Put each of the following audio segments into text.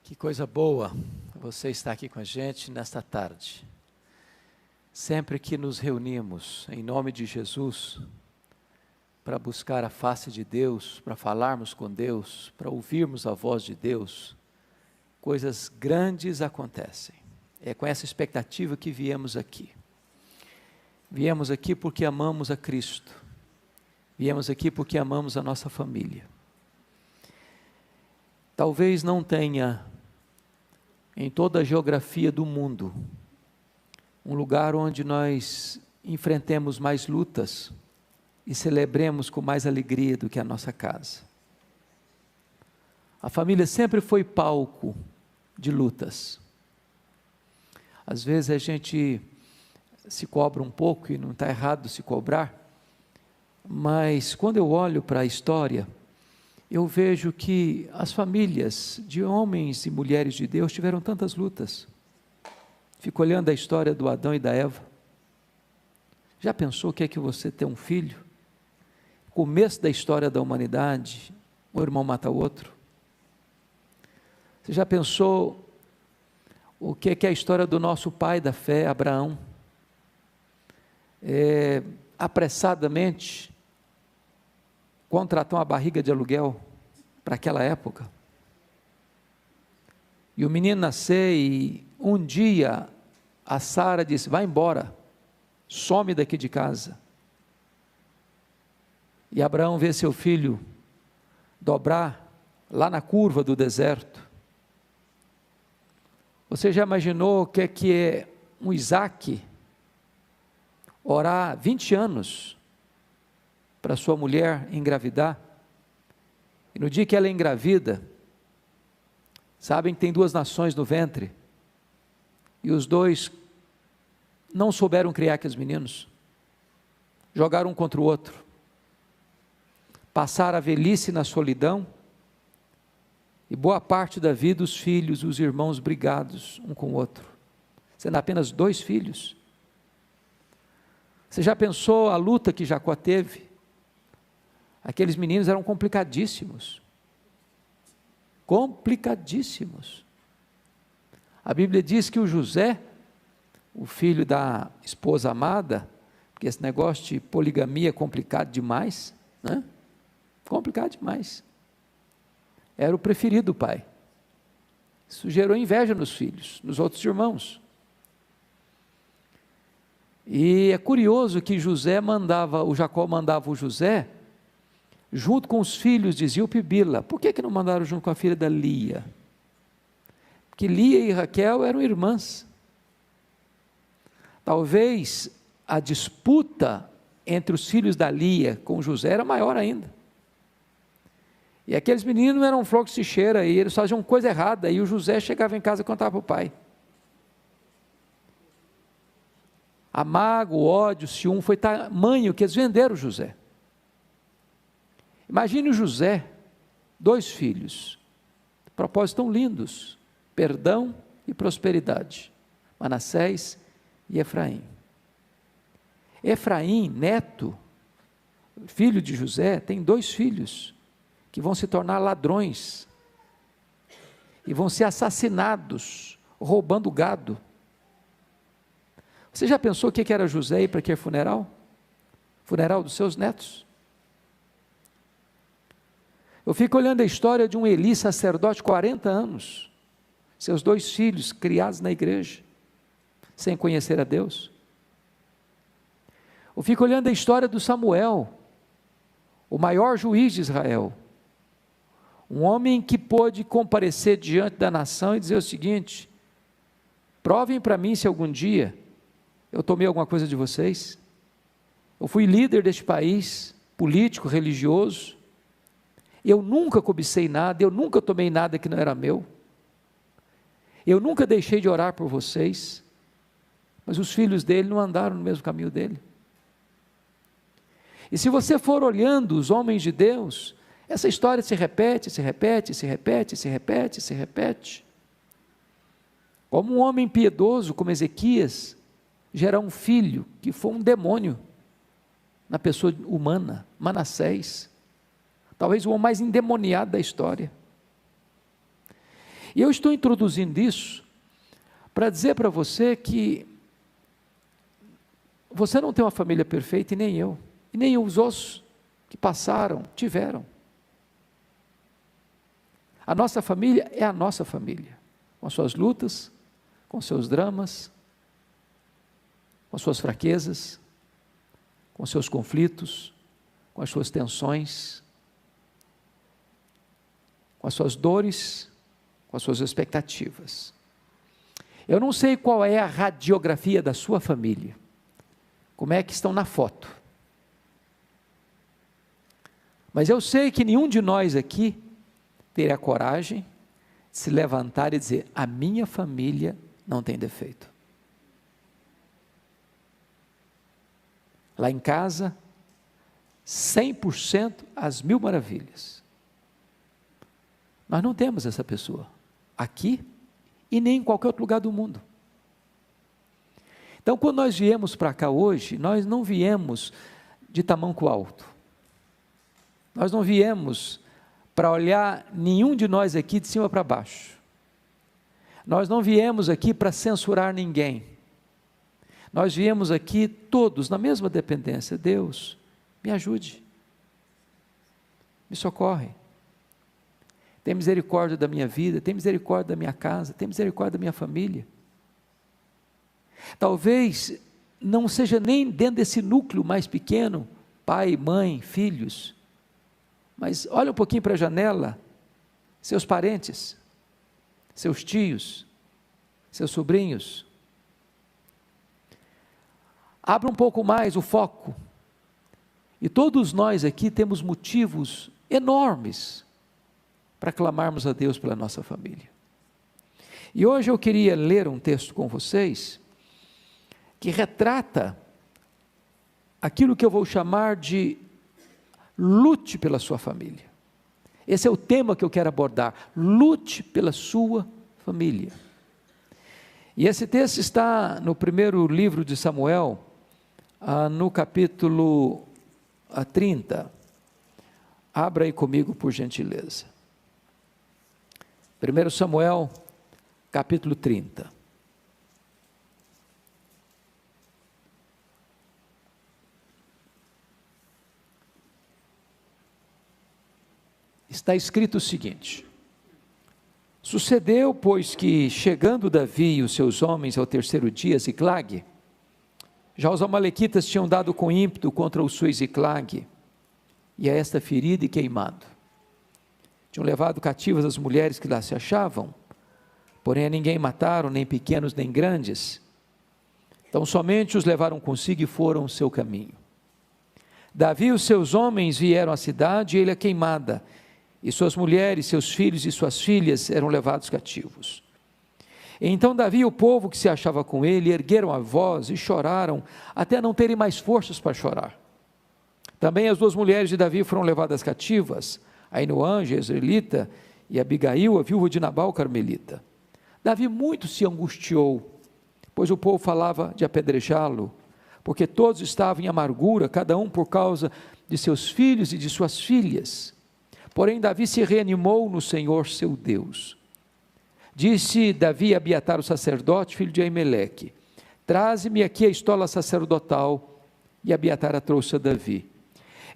Que coisa boa você estar aqui com a gente nesta tarde. Sempre que nos reunimos em nome de Jesus, para buscar a face de Deus, para falarmos com Deus, para ouvirmos a voz de Deus, coisas grandes acontecem. É com essa expectativa que viemos aqui. Viemos aqui porque amamos a Cristo. Viemos aqui porque amamos a nossa família. Talvez não tenha em toda a geografia do mundo um lugar onde nós enfrentemos mais lutas e celebremos com mais alegria do que a nossa casa. A família sempre foi palco de lutas. Às vezes a gente se cobra um pouco, e não está errado se cobrar, mas quando eu olho para a história, eu vejo que as famílias de homens e mulheres de Deus tiveram tantas lutas. Fico olhando a história do Adão e da Eva. Já pensou o que é que você ter um filho? Começo da história da humanidade, um irmão mata o outro. Você já pensou o que é a história do nosso pai da fé, Abraão? Apressadamente contratou uma barriga de aluguel para aquela época. E o menino nasceu e um dia a Sara disse: vai embora, some daqui de casa. E Abraão vê seu filho dobrar lá na curva do deserto. Você já imaginou o que é um Isaac orar 20 anos para sua mulher engravidar? E no dia que ela engravida, sabem que tem 2 nações no ventre, e os dois não souberam criar aqueles meninos, jogaram um contra o outro, passaram a velhice na solidão, e boa parte da vida os filhos, os irmãos brigados um com o outro, sendo apenas 2 filhos. Você já pensou a luta que Jacó teve? Aqueles meninos eram complicadíssimos. Complicadíssimos. A Bíblia diz que o José, o filho da esposa amada, porque esse negócio de poligamia é complicado demais, né? Complicado demais. Era o preferido do pai. Isso gerou inveja nos filhos, nos outros irmãos. E é curioso que Jacó mandava o José junto com os filhos de Zilpa e Bila. Por que não mandaram junto com a filha da Lia? Porque Lia e Raquel eram irmãs. Talvez a disputa entre os filhos da Lia com José era maior ainda. E aqueles meninos eram flor que se cheira, e eles faziam coisa errada, e o José chegava em casa e contava para o pai. A mágoa, o ódio, o ciúme foi tamanho que eles venderam o José. Imagine o José, 2 filhos, propósitos tão lindos, perdão e prosperidade, Manassés e Efraim. Efraim, neto, filho de José, tem 2 filhos, que vão se tornar ladrões, e vão ser assassinados, roubando gado. Você já pensou o que era José e para que funeral? Funeral dos seus netos. Eu fico olhando a história de um Eli, sacerdote, 40 anos, seus 2 filhos criados na igreja, sem conhecer a Deus. Eu fico olhando a história do Samuel, o maior juiz de Israel, um homem que pôde comparecer diante da nação e dizer o seguinte: provem para mim se algum dia eu tomei alguma coisa de vocês. Eu fui líder deste país, político, religioso, eu nunca cobicei nada, eu nunca tomei nada que não era meu, eu nunca deixei de orar por vocês, mas os filhos dele não andaram no mesmo caminho dele. E se você for olhando os homens de Deus, essa história se repete, se repete, se repete, se repete, se repete. Como um homem piedoso como Ezequias gerar um filho que foi um demônio na pessoa humana, Manassés, talvez o homem mais endemoniado da história. E eu estou introduzindo isso para dizer para você que você não tem uma família perfeita, e nem eu, e nem os outros que passaram, tiveram. A nossa família é a nossa família, com as suas lutas, com seus dramas, com as suas fraquezas, com os seus conflitos, com as suas tensões, com as suas dores, com as suas expectativas. Eu não sei qual é a radiografia da sua família, como é que estão na foto, mas eu sei que nenhum de nós aqui teria a coragem de se levantar e dizer: a minha família não tem defeito. Lá em casa, 100% às mil maravilhas. Nós não temos essa pessoa aqui e nem em qualquer outro lugar do mundo. Então, quando nós viemos para cá hoje, nós não viemos de tamanco alto. Nós não viemos para olhar nenhum de nós aqui de cima para baixo. Nós não viemos aqui para censurar ninguém. Nós viemos aqui todos na mesma dependência. Deus, me ajude, me socorre, tem misericórdia da minha vida, tem misericórdia da minha casa, tem misericórdia da minha família. Talvez não seja nem dentro desse núcleo mais pequeno, pai, mãe, filhos, mas olha um pouquinho para a janela, seus parentes, seus tios, seus sobrinhos. Abra um pouco mais o foco, e todos nós aqui temos motivos enormes para clamarmos a Deus pela nossa família. E hoje eu queria ler um texto com vocês, que retrata aquilo que eu vou chamar de lute pela sua família. Esse é o tema que eu quero abordar, lute pela sua família. E esse texto está no primeiro livro de Samuel, no capítulo 30, abra aí comigo por gentileza, 1 Samuel, capítulo 30, está escrito o seguinte: sucedeu, pois, que chegando Davi e os seus homens ao terceiro dia a Ziclague, já os amalequitas tinham dado com ímpeto contra o sul Ziclague, e a esta ferido e queimado. Tinham levado cativas as mulheres que lá se achavam, porém a ninguém mataram, nem pequenos nem grandes. Então somente os levaram consigo e foram o seu caminho. Davi e os seus homens vieram à cidade e ele a queimada, e suas mulheres, seus filhos e suas filhas eram levados cativos. Então Davi e o povo que se achava com ele ergueram a voz e choraram, até não terem mais forças para chorar. Também as duas mulheres de Davi foram levadas cativas, Ainoã, jezreelita, e Abigail, a viúva de Nabal, carmelita. Davi muito se angustiou, pois o povo falava de apedrejá-lo, porque todos estavam em amargura, cada um por causa de seus filhos e de suas filhas. Porém Davi se reanimou no Senhor seu Deus. Disse Davi a Abiatar o sacerdote, filho de Aimeleque: traze-me aqui a estola sacerdotal. E Abiatar a trouxe a Davi.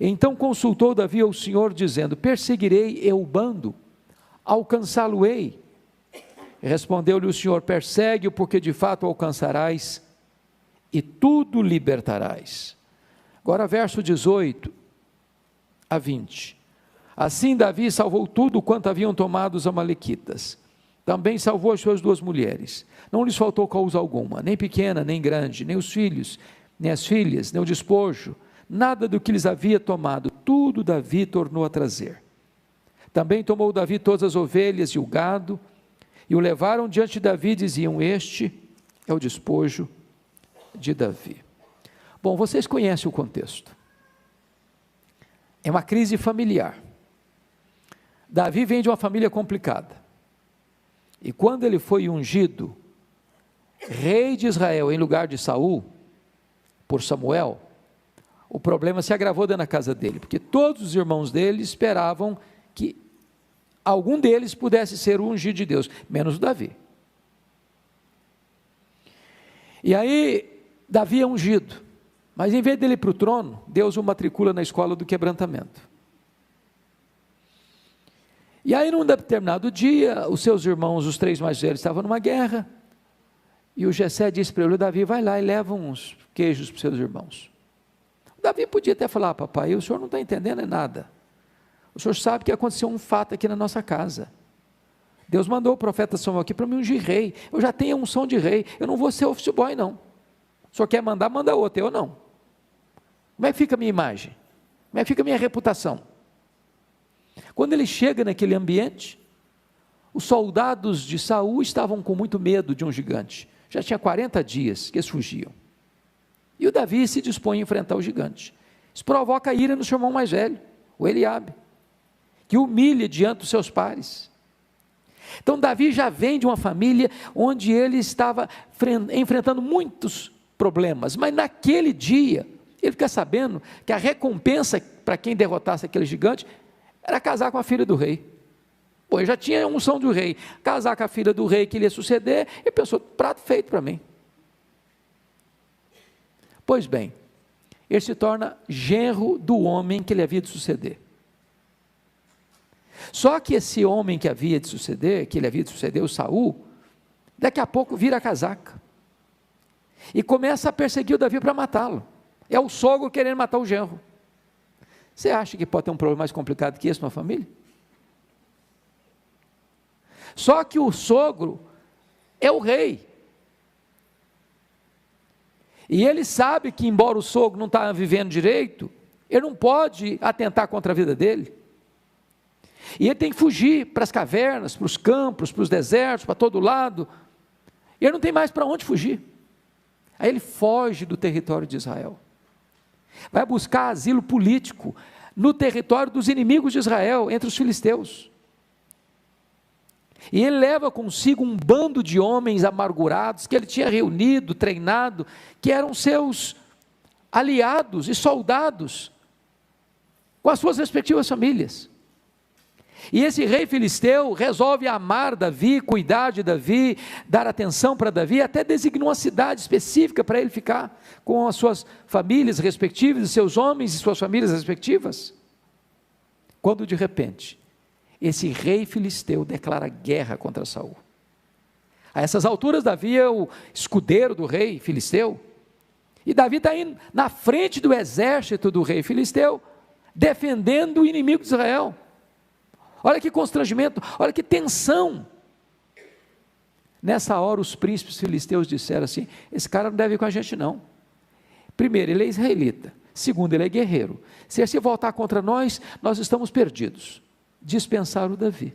Então consultou Davi ao Senhor, dizendo: perseguirei eu o bando, alcançá-lo-ei? Respondeu-lhe o Senhor: persegue-o, porque de fato o alcançarás, e tudo libertarás. Agora verso 18 a 20. Assim Davi salvou tudo quanto haviam tomado os amalequitas. Também salvou as suas duas mulheres. Não lhes faltou coisa alguma, nem pequena, nem grande, nem os filhos, nem as filhas, nem o despojo, nada do que lhes havia tomado, tudo Davi tornou a trazer. Também tomou Davi todas as ovelhas e o gado, e o levaram diante de Davi, e diziam: este é o despojo de Davi. Bom, vocês conhecem o contexto. É uma crise familiar. Davi vem de uma família complicada. E quando ele foi ungido rei de Israel em lugar de Saul, por Samuel, o problema se agravou dentro da casa dele, porque todos os irmãos dele esperavam que algum deles pudesse ser o ungido de Deus, menos o Davi. E aí, Davi é ungido, mas em vez dele ir para o trono, Deus o matricula na escola do quebrantamento. E aí, num determinado dia, os seus irmãos, os 3 mais velhos, estavam numa guerra, e o Jessé disse para ele: Davi, vai lá e leva uns queijos para os seus irmãos. O Davi podia até falar: papai, o senhor não está entendendo nada, o senhor sabe que aconteceu um fato aqui na nossa casa, Deus mandou o profeta Samuel aqui para me ungir rei, eu já tenho a unção de rei, eu não vou ser office boy não, o senhor quer mandar, manda outro, eu não. Como é que fica a minha imagem? Como é que fica a minha reputação? Quando ele chega naquele ambiente, os soldados de Saul estavam com muito medo de um gigante, já tinha 40 dias que eles fugiam, e o Davi se dispõe a enfrentar o gigante. Isso provoca a ira no seu irmão mais velho, o Eliabe, que humilha diante dos seus pares. Então Davi já vem de uma família onde ele estava enfrentando muitos problemas, mas naquele dia, ele fica sabendo que a recompensa para quem derrotasse aquele gigante, era casar com a filha do rei. Pô, ele já tinha a unção do rei, casar com a filha do rei que ele ia suceder, ele pensou: prato feito para mim. Pois bem, ele se torna genro do homem que ele havia de suceder. Só que esse homem que ele havia de suceder, o Saul, daqui a pouco vira a casaca, e começa a perseguir o Davi para matá-lo. É o sogro querendo matar o genro. Você acha que pode ter um problema mais complicado que esse numa família? Só que o sogro é o rei, e ele sabe que, embora o sogro não está vivendo direito, ele não pode atentar contra a vida dele, e ele tem que fugir para as cavernas, para os campos, para os desertos, para todo lado, e ele não tem mais para onde fugir. Aí ele foge do território de Israel, vai buscar asilo político no território dos inimigos de Israel, entre os filisteus, e ele leva consigo um bando de homens amargurados, que ele tinha reunido, treinado, que eram seus aliados e soldados, com as suas respectivas famílias. E esse rei filisteu resolve amar Davi, cuidar de Davi, dar atenção para Davi, até designou uma cidade específica para ele ficar, com as suas famílias respectivas, seus homens e suas famílias respectivas. Quando de repente, esse rei filisteu declara guerra contra Saul. A essas alturas, Davi é o escudeiro do rei filisteu, e Davi está indo na frente do exército do rei filisteu, defendendo o inimigo de Israel. Olha que constrangimento, olha que tensão. Nessa hora os príncipes filisteus disseram assim: esse cara não deve ir com a gente não. Primeiro, ele é israelita. Segundo, ele é guerreiro. Se ele voltar contra nós, nós estamos perdidos. Dispensaram o Davi.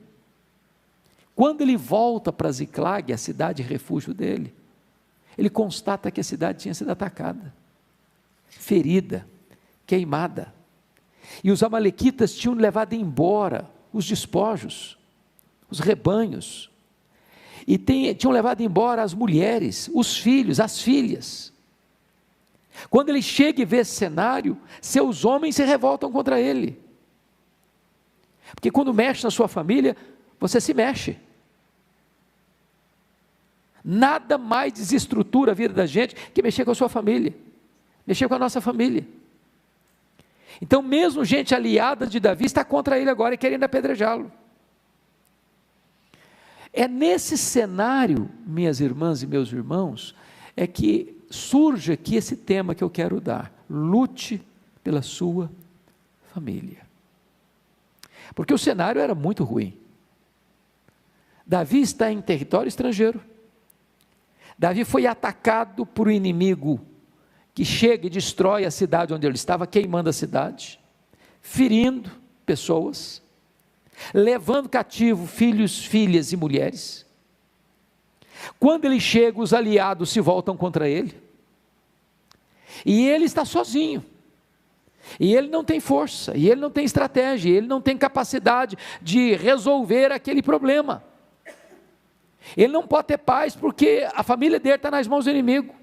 Quando ele volta para Ziclag, a cidade refúgio dele, ele constata que a cidade tinha sido atacada, ferida, queimada, e os amalequitas tinham levado embora os despojos, os rebanhos, e tinham levado embora as mulheres, os filhos, as filhas. Quando ele chega e vê esse cenário, seus homens se revoltam contra ele, porque quando mexe na sua família, você se mexe. Nada mais desestrutura a vida da gente que mexer com a sua família, mexer com a nossa família. Então mesmo gente aliada de Davi está contra ele agora e querendo apedrejá-lo. É nesse cenário, minhas irmãs e meus irmãos, é que surge aqui esse tema que eu quero dar: lute pela sua família. Porque o cenário era muito ruim. Davi está em território estrangeiro, Davi foi atacado por um inimigo que chega e destrói a cidade onde ele estava, queimando a cidade, ferindo pessoas, levando cativo filhos, filhas e mulheres. Quando ele chega, os aliados se voltam contra ele, e ele está sozinho, e ele não tem força, e ele não tem estratégia, e ele não tem capacidade de resolver aquele problema. Ele não pode ter paz, porque a família dele está nas mãos do inimigo.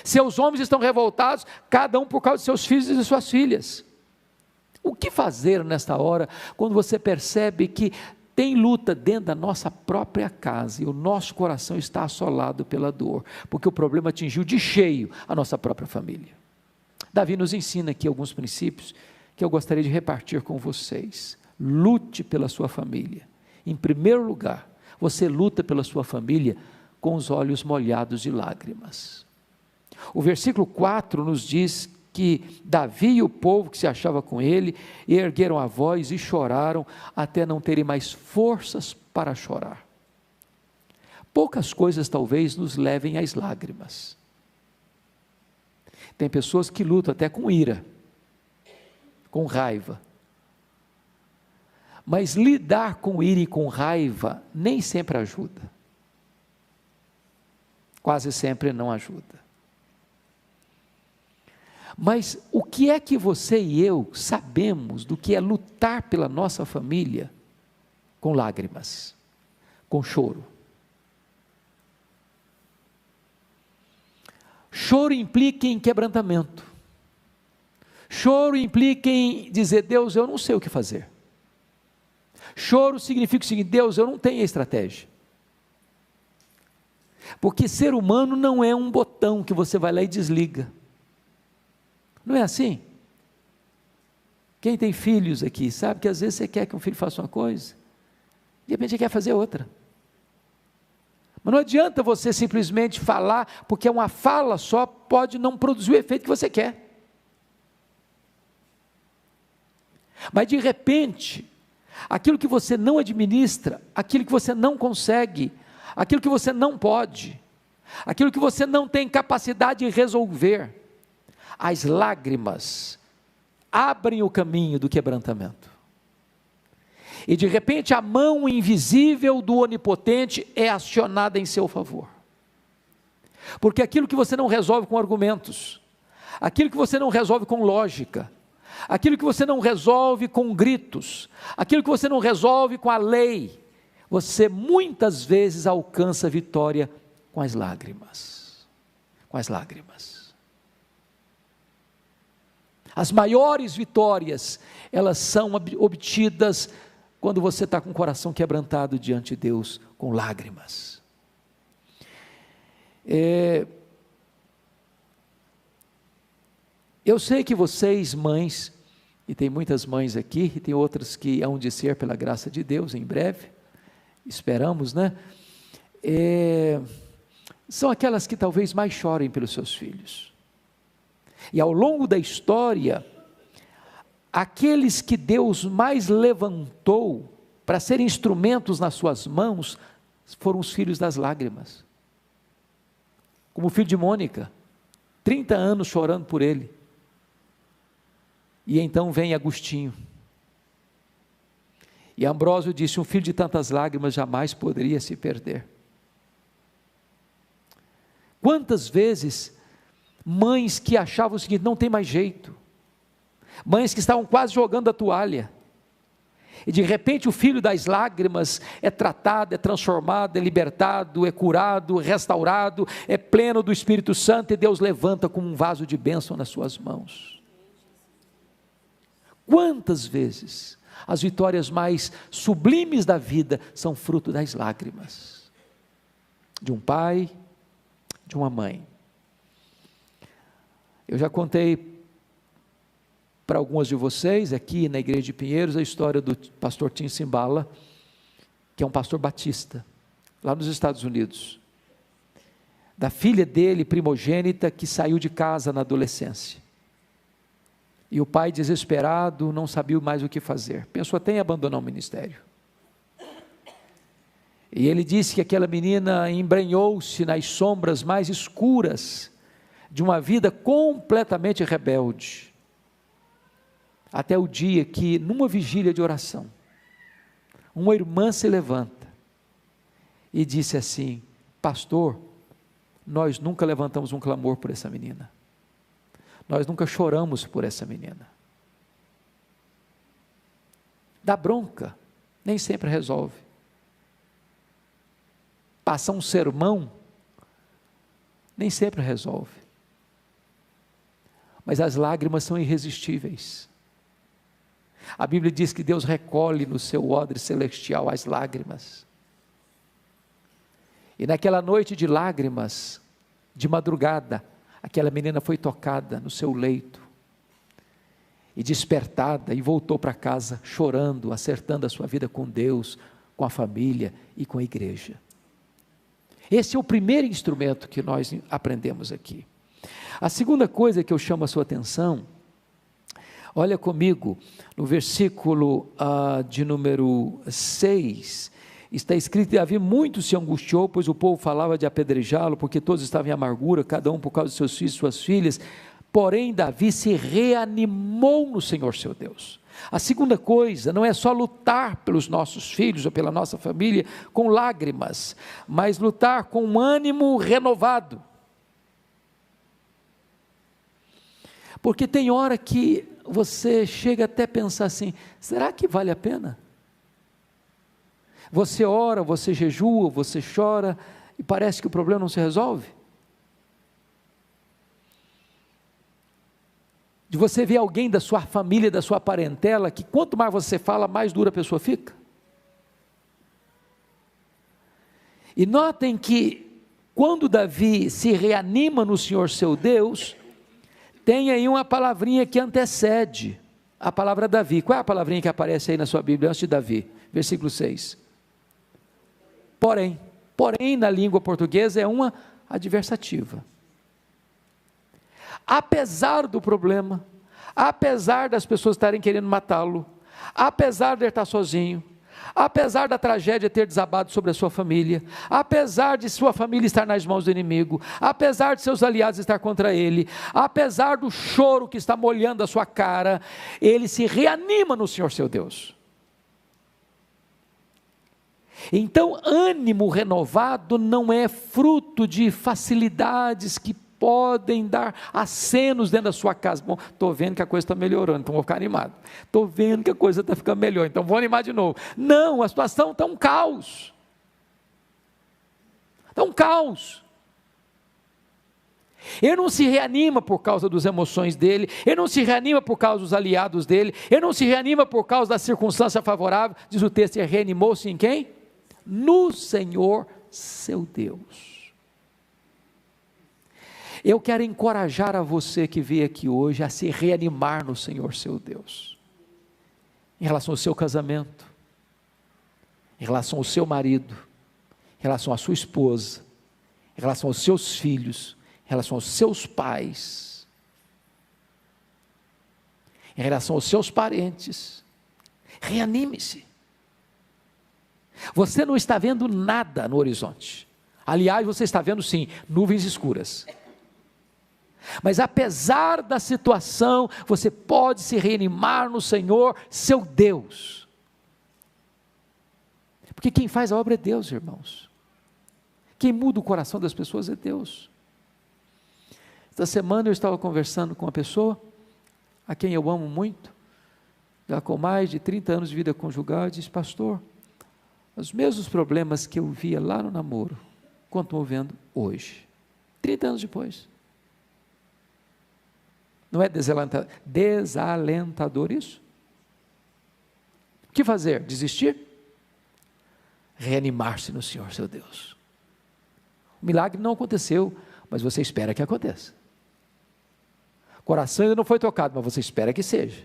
Seus homens estão revoltados, cada um por causa de seus filhos e de suas filhas. O que fazer nesta hora, quando você percebe que tem luta dentro da nossa própria casa e o nosso coração está assolado pela dor, porque o problema atingiu de cheio a nossa própria família? Davi nos ensina aqui alguns princípios que eu gostaria de repartir com vocês. Lute pela sua família. Em primeiro lugar, você luta pela sua família com os olhos molhados de lágrimas. O versículo 4 nos diz que Davi e o povo que se achava com ele ergueram a voz e choraram até não terem mais forças para chorar. Poucas coisas talvez nos levem às lágrimas. Tem pessoas que lutam até com ira, com raiva. Mas lidar com ira e com raiva nem sempre ajuda. Quase sempre não ajuda. Mas o que é que você e eu sabemos do que é lutar pela nossa família com lágrimas, com choro? Choro implica em quebrantamento. Choro implica em dizer: Deus, eu não sei o que fazer. Choro significa o seguinte: Deus, eu não tenho estratégia. Porque ser humano não é um botão que você vai lá e desliga. Não é assim? Quem tem filhos aqui sabe que às vezes você quer que um filho faça uma coisa, de repente ele quer fazer outra. Mas não adianta você simplesmente falar, porque uma fala só pode não produzir o efeito que você quer. Mas de repente, aquilo que você não administra, aquilo que você não consegue, aquilo que você não pode, aquilo que você não tem capacidade de resolver, as lágrimas abrem o caminho do quebrantamento. E de repente a mão invisível do onipotente é acionada em seu favor. Porque aquilo que você não resolve com argumentos, aquilo que você não resolve com lógica, aquilo que você não resolve com gritos, aquilo que você não resolve com a lei, você muitas vezes alcança vitória com as lágrimas. Com as lágrimas. As maiores vitórias, elas são obtidas quando você está com o coração quebrantado diante de Deus, com lágrimas. Eu sei que vocês, mães, e tem muitas mães aqui, e tem outras que hão de ser pela graça de Deus em breve, esperamos, né? São aquelas que talvez mais chorem pelos seus filhos. E ao longo da história, aqueles que Deus mais levantou para serem instrumentos nas suas mãos, foram os filhos das lágrimas. Como o filho de Mônica, 30 anos chorando por ele. E então vem Agostinho. E Ambrósio disse: um filho de tantas lágrimas jamais poderia se perder. Quantas vezes mães que achavam o seguinte: não tem mais jeito, mães que estavam quase jogando a toalha, e de repente o filho das lágrimas é tratado, é transformado, é libertado, é curado, é restaurado, é pleno do Espírito Santo, e Deus levanta como um vaso de bênção nas suas mãos. Quantas vezes as vitórias mais sublimes da vida são fruto das lágrimas, de um pai, de uma mãe. Eu já contei para algumas de vocês, aqui na igreja de Pinheiros, a história do pastor Tim Simbala, que é um pastor batista, lá nos Estados Unidos, da filha dele, primogênita, que saiu de casa na adolescência, e o pai desesperado, não sabia mais o que fazer, pensou até em abandonar o ministério, e ele disse que aquela menina embrenhou-se nas sombras mais escuras, de uma vida completamente rebelde, até o dia que, numa vigília de oração, uma irmã se levanta, e disse assim: pastor, nós nunca levantamos um clamor por essa menina, nós nunca choramos por essa menina. Dá bronca, nem sempre resolve, passar um sermão, nem sempre resolve, mas as lágrimas são irresistíveis, A Bíblia diz que Deus recolhe no seu odre celestial as lágrimas. E naquela noite de lágrimas, de madrugada, aquela menina foi tocada no seu leito, e despertada, e voltou para casa chorando, acertando a sua vida com Deus, com a família e com a igreja. Esse é o primeiro instrumento que nós aprendemos aqui. A segunda coisa que eu chamo a sua atenção, olha comigo, no versículo de número 6, está escrito: Davi muito se angustiou, pois o povo falava de apedrejá-lo, porque todos estavam em amargura, cada um por causa de seus filhos e suas filhas. Porém, Davi se reanimou no Senhor seu Deus. A segunda coisa, não é só lutar pelos nossos filhos ou pela nossa família com lágrimas, mas lutar com um ânimo renovado. Porque tem hora que você chega até a pensar assim: será que vale a pena? Você ora, você jejua, você chora, e parece que o problema não se resolve. De você ver alguém da sua família, da sua parentela, que quanto mais você fala, mais dura a pessoa fica. E notem que, quando Davi se reanima no Senhor seu Deus, tem aí uma palavrinha que antecede a palavra Davi. Qual é a palavrinha que aparece aí na sua Bíblia antes de Davi? Versículo 6. Porém, na língua portuguesa é uma adversativa. Apesar do problema, apesar das pessoas estarem querendo matá-lo, apesar de ele estar sozinho, apesar da tragédia ter desabado sobre a sua família, apesar de sua família estar nas mãos do inimigo, apesar de seus aliados estar contra ele, apesar do choro que está molhando a sua cara, ele se reanima no Senhor seu Deus. Então, ânimo renovado não é fruto de facilidades que podem dar acenos dentro da sua casa. Bom, estou vendo que a coisa está melhorando, então vou ficar animado. Estou vendo que a coisa está ficando melhor, então vou animar de novo. Não, a situação está um caos. Está um caos. Ele não se reanima por causa das emoções dele, ele não se reanima por causa dos aliados dele, ele não se reanima por causa da circunstância favorável. Diz o texto, ele reanimou-se em quem? No Senhor seu Deus. Eu quero encorajar a você que veio aqui hoje a se reanimar no Senhor seu Deus, em relação ao seu casamento, em relação ao seu marido, em relação à sua esposa, em relação aos seus filhos, em relação aos seus pais, em relação aos seus parentes. Reanime-se. Você não está vendo nada no horizonte. Aliás, você está vendo sim, nuvens escuras. Mas apesar da situação, você pode se reanimar no Senhor, seu Deus. Porque quem faz a obra é Deus, irmãos. Quem muda o coração das pessoas é Deus. Esta semana eu estava conversando com uma pessoa, a quem eu amo muito, já com mais de 30 anos de vida conjugal, e disse: pastor, os mesmos problemas que eu via lá no namoro, continuo vendo hoje, 30 anos depois. Não é desalentador isso? O que fazer? Desistir? Reanimar-se no Senhor seu Deus. O milagre não aconteceu, mas você espera que aconteça. O coração ainda não foi tocado, mas você espera que seja.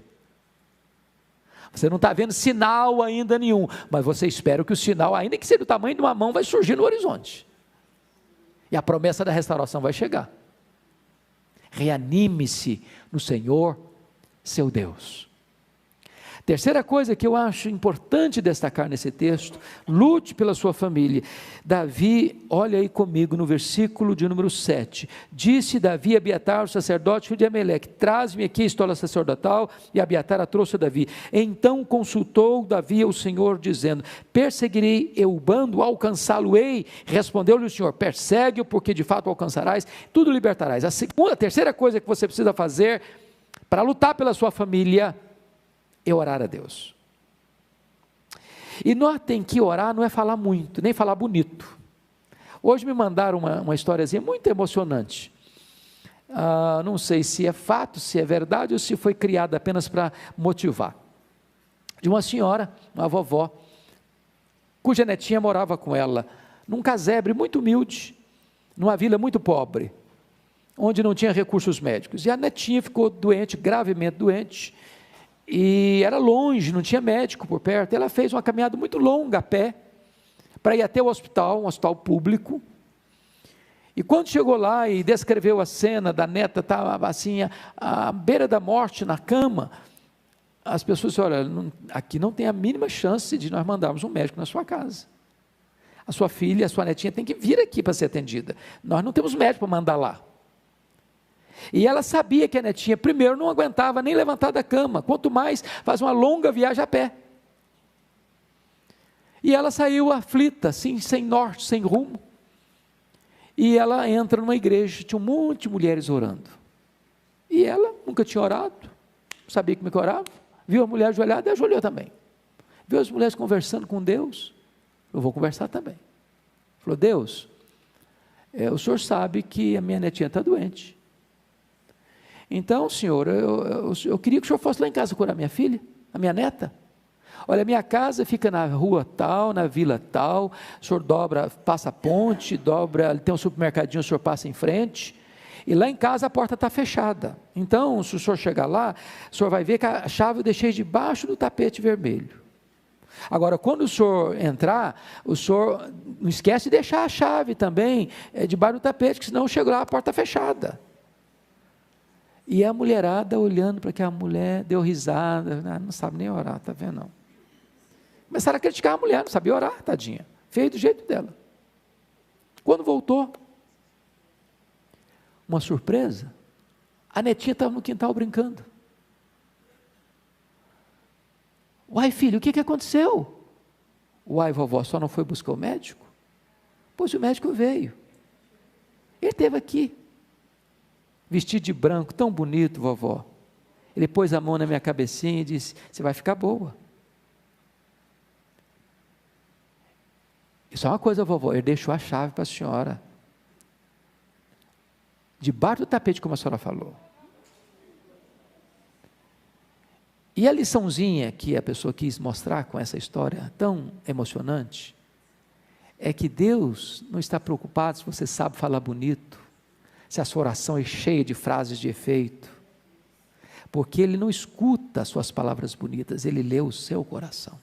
Você não está vendo sinal ainda nenhum, mas você espera que o sinal, ainda que seja do tamanho de uma mão, vai surgir no horizonte. E a promessa da restauração vai chegar. Reanime-se no Senhor, seu Deus. Terceira coisa que eu acho importante destacar nesse texto: lute pela sua família. Davi, olha aí comigo no versículo de número 7, disse Davi a Abiatar, o sacerdote, filho de Ameleque: traz-me aqui a estola sacerdotal, e Abiatar a trouxe a Davi. Então consultou Davi ao Senhor, dizendo: perseguirei eu o bando, alcançá-lo-ei? Respondeu-lhe o Senhor: persegue-o, porque de fato alcançarás, tudo libertarás. A terceira coisa que você precisa fazer para lutar pela sua família é orar a Deus. E notem que orar não é falar muito, nem falar bonito. Hoje me mandaram uma historiazinha muito emocionante. Não sei se é fato, se é verdade, ou se foi criada apenas para motivar. de uma senhora, uma vovó, cuja netinha morava com ela, num casebre muito humilde, numa vila muito pobre, onde não tinha recursos médicos, e a netinha ficou doente, gravemente doente, e era longe, não tinha médico por perto, ela fez uma caminhada muito longa a pé, para ir até o hospital, um hospital público, e quando chegou lá e descreveu a cena da neta, estava assim, à beira da morte, na cama, as pessoas disseram, olha, aqui não tem a mínima chance de nós mandarmos um médico na sua casa, a sua filha, a sua netinha tem que vir aqui para ser atendida, nós não temos médico para mandar lá. E ela sabia que a netinha, primeiro, não aguentava nem levantar da cama, quanto mais fazer uma longa viagem a pé. E ela saiu aflita, assim, sem norte, sem rumo, e ela entra numa igreja, tinha um monte de mulheres orando, e ela nunca tinha orado, sabia como é que orava, viu a mulher ajoelhada e ajoelhou também, viu as mulheres conversando com Deus, eu vou conversar também, falou, Deus, o Senhor sabe que a minha netinha está doente, então Senhor, eu queria que o Senhor fosse lá em casa curar minha filha, a minha neta, olha, minha casa fica na rua tal, na vila tal, o senhor dobra, passa a ponte, dobra, tem um supermercadinho, o senhor passa em frente, e lá em casa a porta está fechada, então se o senhor chegar lá, o senhor vai ver que a chave eu deixei debaixo do tapete vermelho, agora quando o senhor entrar, o senhor não esquece de deixar a chave também, debaixo do tapete, porque senão eu chego lá, a porta está fechada, e a mulherada olhando para aquela mulher, deu risada, não sabe nem orar, está vendo não? Começaram a criticar a mulher, não sabia orar, tadinha, fez do jeito dela, quando voltou, uma surpresa, a netinha estava no quintal brincando, uai filho, o que aconteceu? Uai vovó, só não foi buscar o médico? Pois o médico veio, ele esteve aqui, vestido de branco, tão bonito vovó, ele pôs a mão na minha cabecinha e disse, você vai ficar boa, só uma coisa vovó, ele deixou a chave para a senhora, debaixo do tapete como a senhora falou, e a liçãozinha que a pessoa quis mostrar com essa história tão emocionante, é que Deus não está preocupado se você sabe falar bonito, se a sua oração é cheia de frases de efeito, porque Ele não escuta as suas palavras bonitas, Ele lê o seu coração,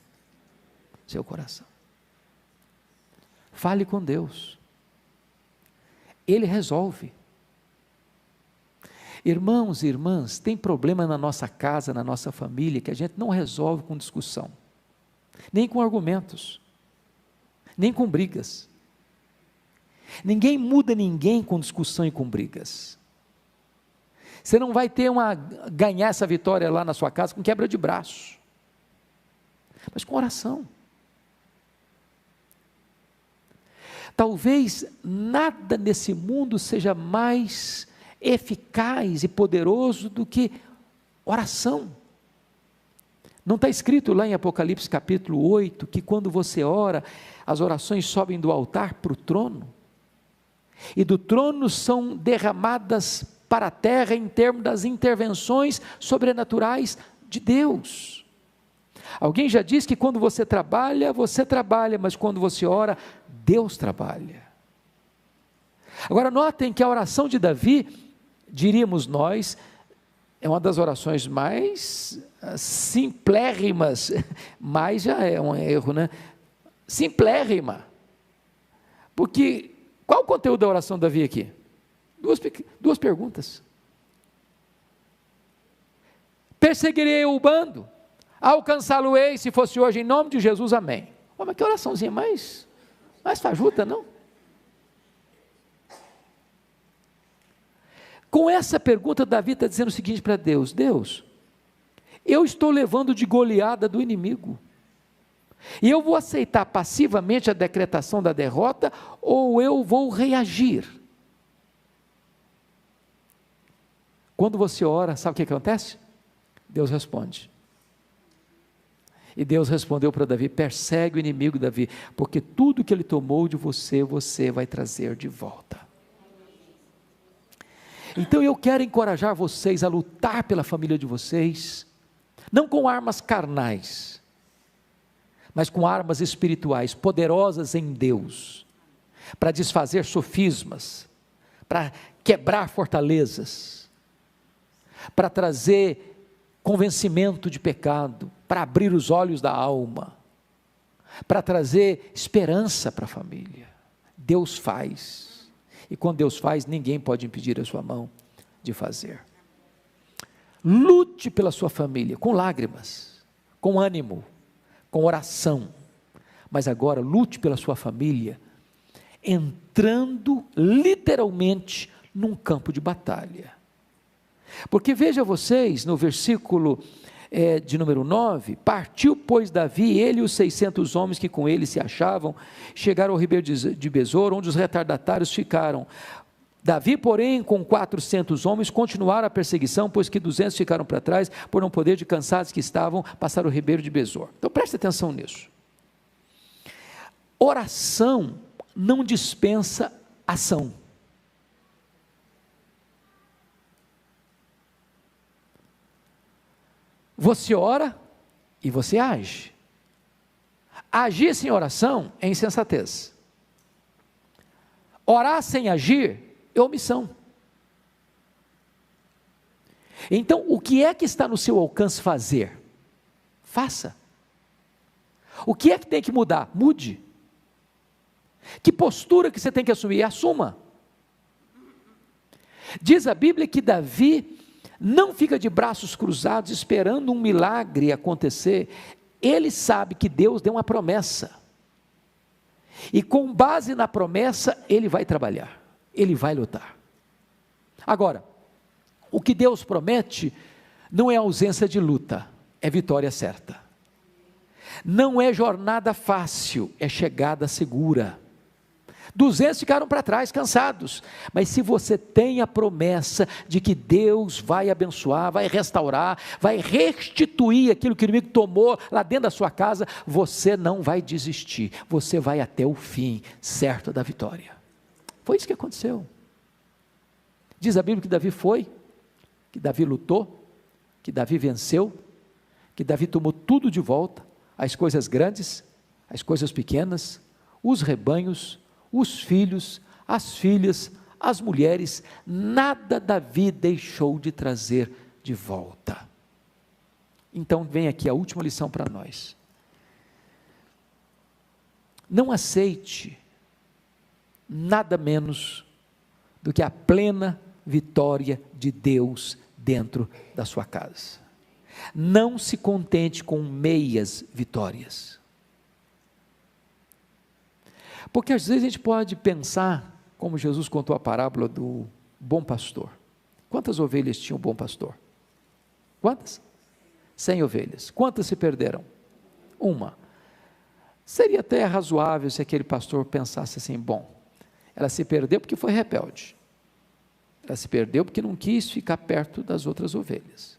fale com Deus, Ele resolve. Irmãos e irmãs, tem problema na nossa casa, na nossa família, que a gente não resolve com discussão, nem com argumentos, nem com brigas, ninguém muda ninguém com discussão e com brigas, você não vai ganhar essa vitória lá na sua casa com quebra de braço, mas com oração. Talvez nada nesse mundo seja mais eficaz e poderoso do que oração. Não está escrito lá em Apocalipse capítulo 8, que quando você ora, as orações sobem do altar para o trono, e do trono são derramadas para a terra em termos das intervenções sobrenaturais de Deus. Alguém já disse que quando você trabalha, mas quando você ora, Deus trabalha. Agora notem que a oração de Davi, diríamos nós, é uma das orações mais simplérrimas, mas já é um erro, né? Simplérrima, porque qual o conteúdo da oração de Davi aqui? Duas perguntas. Perseguirei o bando, alcançá-lo-ei se fosse hoje, em nome de Jesus, amém. Mas que oraçãozinha mais fajuta, não? Com essa pergunta, Davi está dizendo o seguinte para Deus: Deus, eu estou levando de goleada do inimigo, e eu vou aceitar passivamente a decretação da derrota, ou eu vou reagir? Quando você ora, sabe o que acontece? Deus responde. E Deus respondeu para Davi: persegue o inimigo, Davi, porque tudo que ele tomou de você, você vai trazer de volta. Então eu quero encorajar vocês a lutar pela família de vocês, não com armas carnais, mas com armas espirituais poderosas em Deus, para desfazer sofismas, para quebrar fortalezas, para trazer convencimento de pecado, para abrir os olhos da alma, para trazer esperança para a família. Deus faz, e quando Deus faz, ninguém pode impedir a sua mão de fazer. Lute pela sua família, com lágrimas, com ânimo, com oração, mas agora lute pela sua família, entrando literalmente num campo de batalha. Porque veja vocês, no versículo de número 9, partiu pois Davi, ele e os 600 homens que com ele se achavam, chegaram ao ribeiro de Besor, onde os retardatários ficaram. Davi, porém, com 400 homens, continuaram a perseguição, pois que 200 ficaram para trás, por não poder, de cansados que estavam, passar o ribeiro de Besor. Então preste atenção nisso. Oração não dispensa ação. Você ora e você age. Agir sem oração é insensatez. Orar sem agir é omissão. Então, o que é que está no seu alcance fazer? Faça. O que é que tem que mudar? Mude. Que postura que você tem que assumir? Assuma. Diz a Bíblia que Davi não fica de braços cruzados esperando um milagre acontecer. Ele sabe que Deus deu uma promessa, e com base na promessa ele vai trabalhar, ele vai lutar. Agora, o que Deus promete não é ausência de luta, é vitória certa. Não é jornada fácil, é chegada segura. 200 ficaram para trás, cansados, mas se você tem a promessa de que Deus vai abençoar, vai restaurar, vai restituir aquilo que o inimigo tomou lá dentro da sua casa, você não vai desistir, você vai até o fim, certo da vitória. Foi isso que aconteceu. Diz a Bíblia que Davi foi, que Davi lutou, que Davi venceu, que Davi tomou tudo de volta, as coisas grandes, as coisas pequenas, os rebanhos, os filhos, as filhas, as mulheres, nada Davi deixou de trazer de volta. Então vem aqui a última lição para nós. Não aceite nada menos do que a plena vitória de Deus dentro da sua casa. Não se contente com meias vitórias. Porque às vezes a gente pode pensar, como Jesus contou a parábola do bom pastor. Quantas ovelhas tinha o bom pastor? Quantas? 100 ovelhas. Quantas se perderam? Uma. Seria até razoável se aquele pastor pensasse assim, bom, ela se perdeu porque foi rebelde. Ela se perdeu porque não quis ficar perto das outras ovelhas.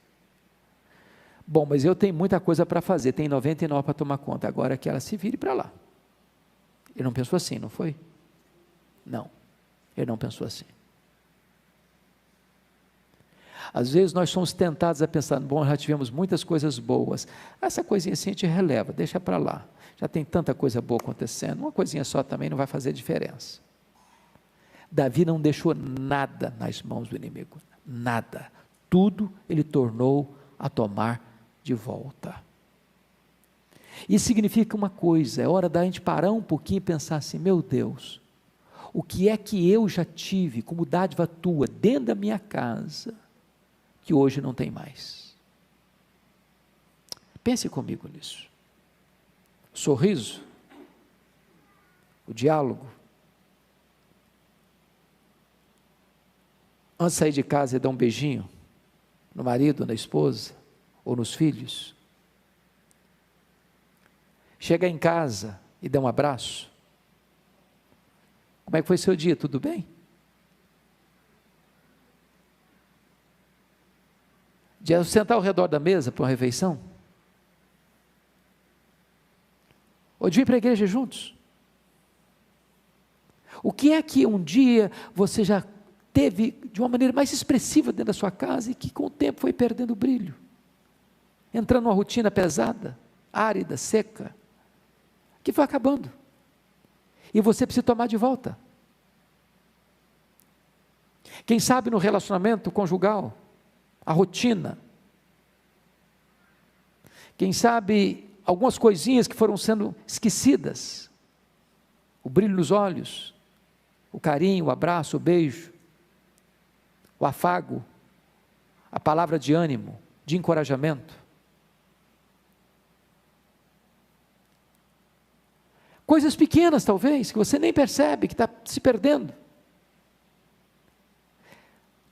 Bom, mas eu tenho muita coisa para fazer, tem 99 para tomar conta, agora que ela se vire para lá. Ele não pensou assim, não foi? Não, ele não pensou assim. Às vezes nós somos tentados a pensar, bom, já tivemos muitas coisas boas, essa coisinha assim a gente releva, deixa para lá, já tem tanta coisa boa acontecendo, uma coisinha só também não vai fazer diferença. Davi não deixou nada nas mãos do inimigo, nada, tudo ele tornou a tomar de volta. Isso significa uma coisa, é hora da gente parar um pouquinho e pensar assim, meu Deus, o que é que eu já tive como dádiva tua dentro da minha casa, que hoje não tem mais? Pense comigo nisso. O sorriso, o diálogo, antes de sair de casa e dar um beijinho no marido, na esposa, ou nos filhos, chega em casa e dá um abraço. Como é que foi seu dia? Tudo bem? De sentar ao redor da mesa para uma refeição? Ou de vir para a igreja juntos? O que é que um dia você já teve de uma maneira mais expressiva dentro da sua casa e que com o tempo foi perdendo o brilho? Entrando numa rotina pesada, árida, seca. que foi acabando. E você precisa tomar de volta. Quem sabe no relacionamento conjugal, a rotina. Quem sabe algumas coisinhas que foram sendo esquecidas. O brilho nos olhos, o carinho, o abraço, o beijo, o afago, a palavra de ânimo, de encorajamento. Coisas pequenas talvez, que você nem percebe, que está se perdendo.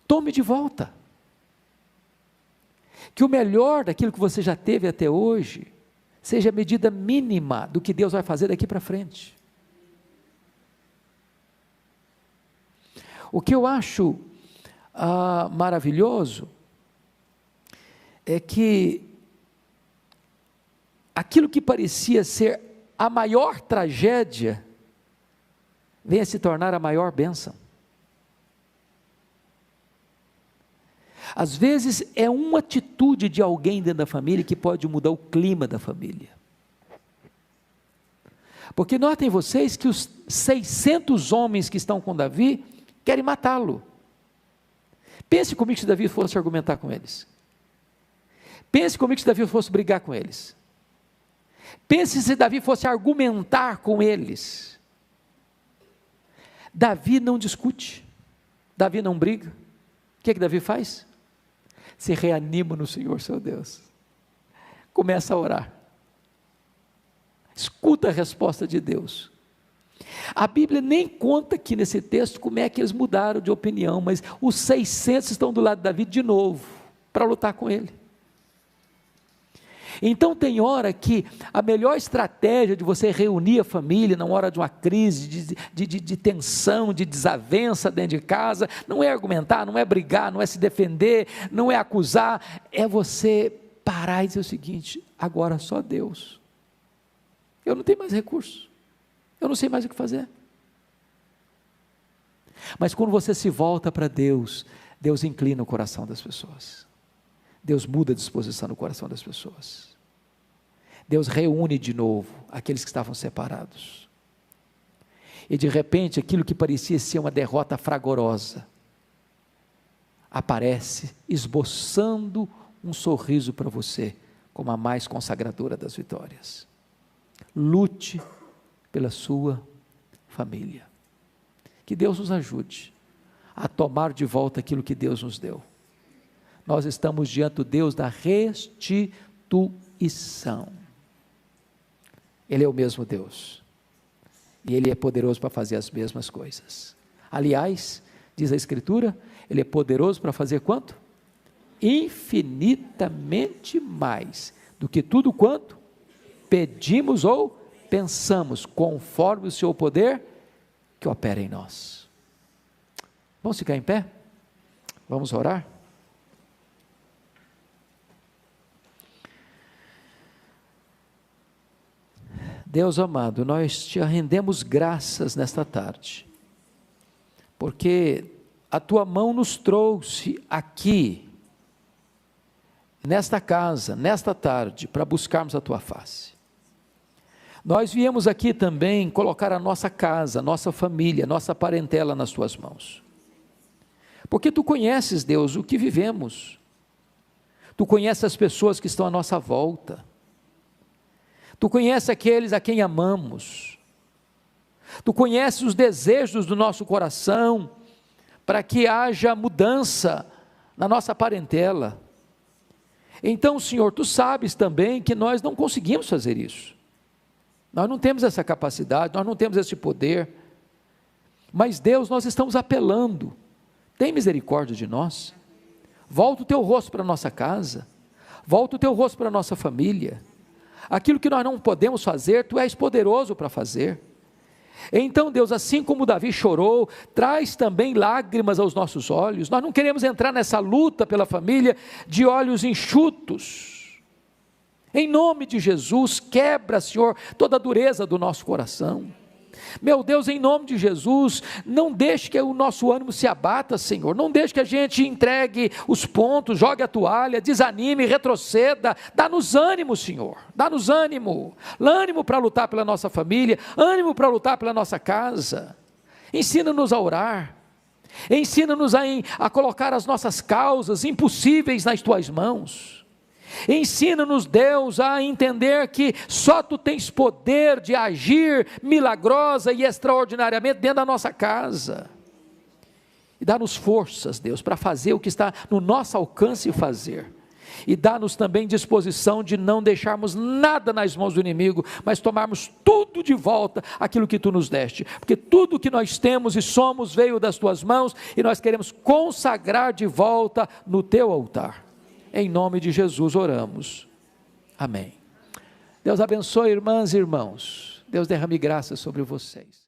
Tome de volta. Que o melhor daquilo que você já teve até hoje, seja a medida mínima do que Deus vai fazer daqui para frente. O que eu acho maravilhoso, é que aquilo que parecia ser a maior tragédia, venha se tornar a maior bênção. Às vezes é uma atitude de alguém dentro da família que pode mudar o clima da família. Porque notem vocês que os 600 homens que estão com Davi, querem matá-lo. Pense comigo se Davi fosse argumentar com eles. Pense comigo se Davi fosse brigar com eles. Pense se Davi fosse argumentar com eles. Davi não discute, Davi não briga. O que Davi faz? Se reanima no Senhor seu Deus, começa a orar, escuta a resposta de Deus. A Bíblia nem conta aqui nesse texto como é que eles mudaram de opinião, mas os 600 estão do lado de Davi de novo, para lutar com ele. Então tem hora que a melhor estratégia de você reunir a família na hora de uma crise, de tensão, de desavença dentro de casa, não é argumentar, não é brigar, não é se defender, não é acusar, é você parar e dizer o seguinte: agora só Deus, eu não tenho mais recursos, eu não sei mais o que fazer. Mas quando você se volta para Deus, Deus inclina o coração das pessoas. Deus muda a disposição no coração das pessoas. Deus reúne de novo aqueles que estavam separados. E de repente, aquilo que parecia ser uma derrota fragorosa, aparece esboçando um sorriso para você, como a mais consagradora das vitórias. Lute pela sua família. Que Deus nos ajude a tomar de volta aquilo que Deus nos deu. Nós estamos diante do Deus da restituição. Ele é o mesmo Deus, e Ele é poderoso para fazer as mesmas coisas. Aliás, diz a Escritura, Ele é poderoso para fazer quanto? Infinitamente mais, do que tudo quanto pedimos ou pensamos, conforme o seu poder, que opera em nós. Vamos ficar em pé? Vamos orar? Deus amado, nós te rendemos graças nesta tarde, porque a tua mão nos trouxe aqui, nesta casa, nesta tarde, para buscarmos a tua face. Nós viemos aqui também colocar a nossa casa, nossa família, nossa parentela nas tuas mãos, porque tu conheces, Deus, o que vivemos, tu conheces as pessoas que estão à nossa volta, tu conheces aqueles a quem amamos, tu conheces os desejos do nosso coração, para que haja mudança na nossa parentela. Então, Senhor, tu sabes também que nós não conseguimos fazer isso, nós não temos essa capacidade, nós não temos esse poder, mas Deus, nós estamos apelando, tem misericórdia de nós, volta o teu rosto para a nossa casa, volta o teu rosto para a nossa família, aquilo que nós não podemos fazer, tu és poderoso para fazer. Então Deus, assim como Davi chorou, traz também lágrimas aos nossos olhos. Nós não queremos entrar nessa luta pela família de olhos enxutos. Em nome de Jesus, quebra, Senhor, toda a dureza do nosso coração. Meu Deus, em nome de Jesus, não deixe que o nosso ânimo se abata, Senhor, não deixe que a gente entregue os pontos, jogue a toalha, desanime, retroceda, dá-nos ânimo, Senhor, dá-nos ânimo para lutar pela nossa família, ânimo para lutar pela nossa casa, ensina-nos a orar, ensina-nos a colocar as nossas causas impossíveis nas Tuas mãos, ensina-nos, Deus, a entender que só Tu tens poder de agir milagrosa e extraordinariamente dentro da nossa casa, e dá-nos forças, Deus, para fazer o que está no nosso alcance fazer, e dá-nos também disposição de não deixarmos nada nas mãos do inimigo, mas tomarmos tudo de volta, aquilo que Tu nos deste, porque tudo que nós temos e somos veio das Tuas mãos, e nós queremos consagrar de volta no Teu altar. Em nome de Jesus oramos, amém. Deus abençoe, irmãs e irmãos, Deus derrame graça sobre vocês.